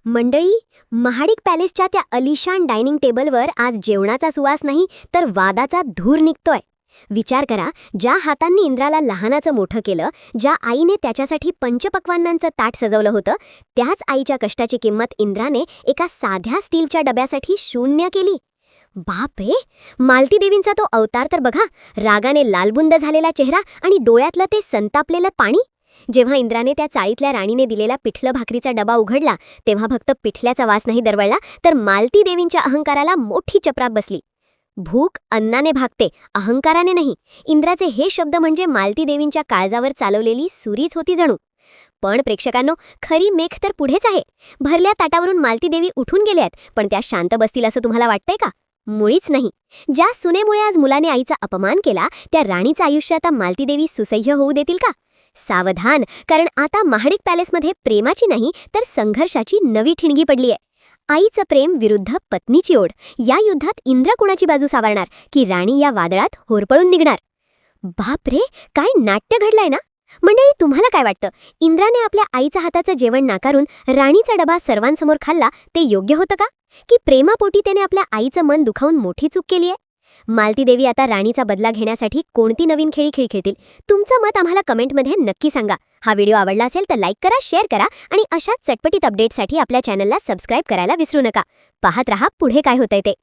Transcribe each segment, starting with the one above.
मंडळी, महाडिक पॅलेसच्या त्या अलिशान डायनिंग टेबलवर आज जेवणाचा सुवास नाही तर वादाचा धूर निघतोय. विचार करा, ज्या हातांनी इंद्राला लहानाचं मोठं केलं, ज्या आईने त्याच्यासाठी पंचपक्वान्नांचं ताट सजवलं होतं, त्याच आईच्या कष्टाची किंमत इंद्राने एका साध्या स्टीलच्या डब्यासाठी शून्य केली. बापरे, मालती देवींचा तो अवतार तर बघा, रागाने लालबुंद झालेला चेहरा आणि डोळ्यातलं ते संतापलेलं पाणी. जेव्हा इंद्राने त्या चाळीतल्या राणीने दिलेला पिठलं भाकरीचा डबा उघडला, तेव्हा फक्त पिठल्याचा वास नाही दरवळला, तर मालती देवींच्या अहंकाराला मोठी चपराक बसली. भूक अन्नाने भागते, अहंकाराने नाही. इंद्राचे हे शब्द म्हणजे मालती देवींच्या काळजावर चालवलेली सुरीच होती जणू. पण प्रेक्षकांनो, खरी मेख तर पुढेच आहे. भरल्या ताटावरून मालती देवी उठून गेल्यात, पण त्या शांत बसतील असं तुम्हाला वाटतंय का? मुळीच नाही. ज्या सुनेमुळे आज मुलाने आईचा अपमान केला, त्या राणीचं आयुष्य आता मालती देवी सुसह्य होऊ देतील का? सावधान, कारण आता महाडिक पॅलेसमध्ये प्रेमाची नाही तर संघर्षाची नवी ठिणगी पडली आहे. आईचं प्रेम विरुद्ध पत्नीची ओढ. या युद्धात इंद्र कुणाची बाजू सावरणार, की राणी या वादळात होरपळून निघणार? बापरे, काय नाट्य घडलंय ना. मंडळी, तुम्हाला काय वाटतं? इंद्राने आपल्या आईच्या हाताचं जेवण नाकारून राणीचा डबा सर्वांसमोर खाल्ला, ते योग्य होतं का? की प्रेमापोटी त्याने आपल्या आईचं मन दुखावून मोठी चूक केली आहे? मालती देवी आता राणीचा बदला घेण्यासाठी कोणती नवीन खेळी खेळतील? तुमचं मत आम्हाला कमेंटमध्ये नक्की सांगा. हा व्हिडिओ आवडला असेल तर लाईक करा, शेअर करा आणि अशाच चटपटीत अपडेटसाठी आपल्या चॅनलला सबस्क्राईब करायला विसरू नका. पाहत रहा पुढे काय होतंय ते.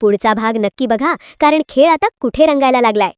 पुढचा भाग नक्की बघा, कारण खेळ आता कुठे रंगायला लागलाय.